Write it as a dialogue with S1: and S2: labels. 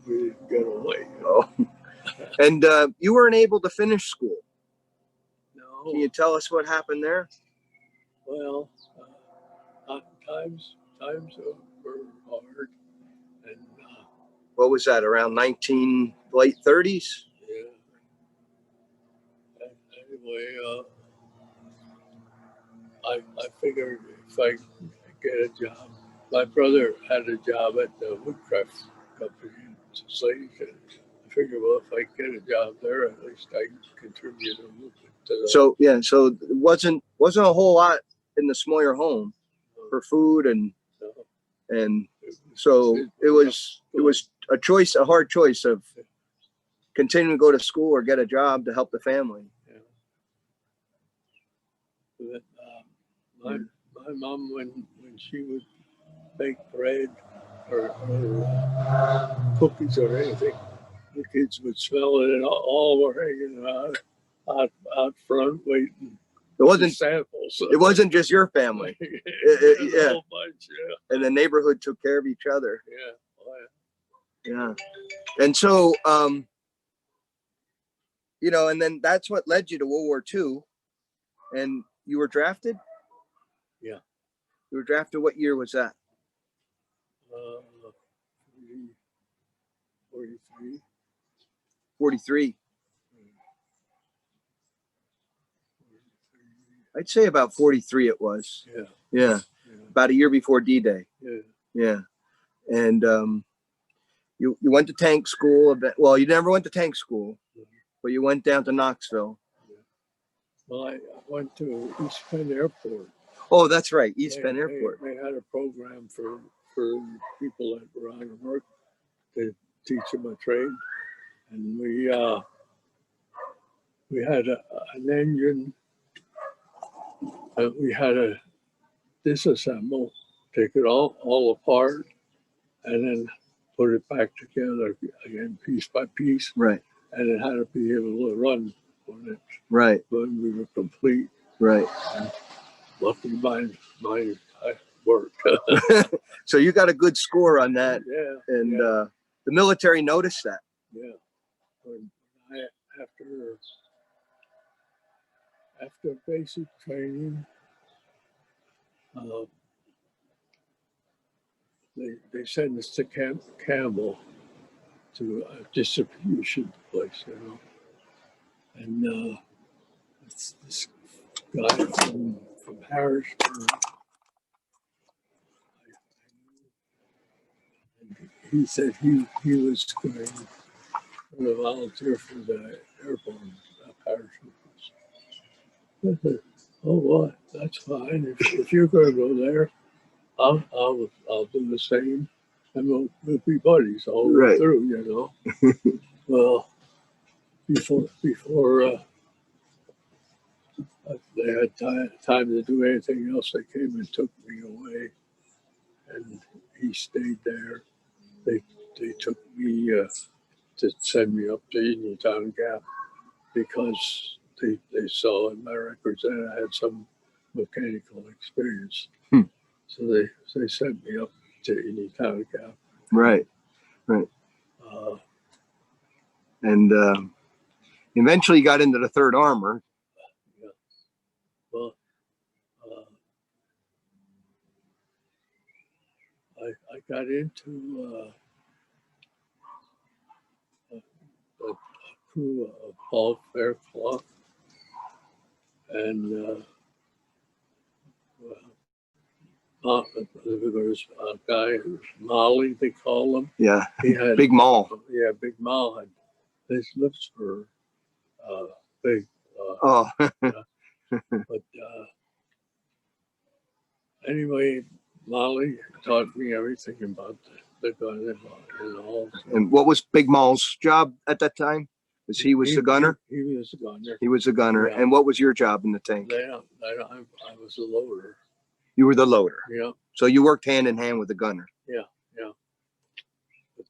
S1: we didn't get away.
S2: Oh, and you weren't able to finish school.
S1: No.
S2: Can you tell us what happened there?
S1: Well, times were hard, and
S2: what was that? Around late 30s?
S1: yeah. Anyway, I figured if I get a job, my brother had a job at the woodcraft company in Lehighton. I figured, well, if I get a job there, at least I can contribute a little bit to the.
S2: So yeah, so it wasn't a whole lot in the Smoyer home for food, and so it was a hard choice of continuing to go to school or get a job to help the family.
S1: But, my mom, when she would bake bread or cookies or anything, the kids would smell it, and all were hanging out front waiting.
S2: It wasn't
S1: samples.
S2: It wasn't just your family.
S1: Yeah. A whole bunch, yeah.
S2: And the neighborhood took care of each other.
S1: Yeah. Oh,
S2: yeah. And so, you know, and then that's what led you to World War II. And you were drafted?
S1: Yeah.
S2: You were drafted. What year was that?
S1: 43.
S2: 43. I'd say about 43 it was.
S1: Yeah.
S2: Yeah. About a year before D-Day.
S1: Yeah.
S2: Yeah. And you went to tank school. Well, you never went to tank school, but you went down to Knoxville.
S1: Yeah. Well, I went to East Penn Airport.
S2: Oh, that's right, East Penn Airport.
S1: They had a program for people that were out of work to teach them a trade, and we had an engine. We had to disassemble, take it all apart, and then put it back together again, piece by piece.
S2: Right.
S1: And it had to be able to run when we were complete.
S2: Right.
S1: And luckily, mine worked.
S2: So you got a good score on that.
S1: Yeah.
S2: And the military noticed that.
S1: Yeah. After basic training, they sent us to Camp Campbell, to a distribution place, you know. And this guy from Harrisburg, he said he was going to volunteer for the airborne parachutists. I said, oh, well, that's fine. If you're going to go there, I'll do the same, and we'll be buddies all the way through, you know. Well, before they had time to do anything else, they came and took me away, and he stayed there. They took me to send me up to Uniontown Gap because they saw in my records that I had some mechanical experience. So they sent me up to Uniontown Gap.
S2: Right. And eventually you got into the 3rd Armor.
S1: Yeah. Well, I got into a crew of Paul Fairclough, and there was a guy, Molly, they call him.
S2: Yeah,
S1: he had
S2: Big Mall.
S1: Yeah, Big Mall had his lips were big. But anyway, Molly taught me everything about the gun and all.
S2: And what was Big Mall's job at that time? He was the gunner?
S1: He was the gunner.
S2: He was the gunner.
S1: Yeah.
S2: And what was your job in the tank?
S1: I was the loader.
S2: You were the loader.
S1: Yeah.
S2: So you worked hand in hand with the gunner.
S1: Yeah. But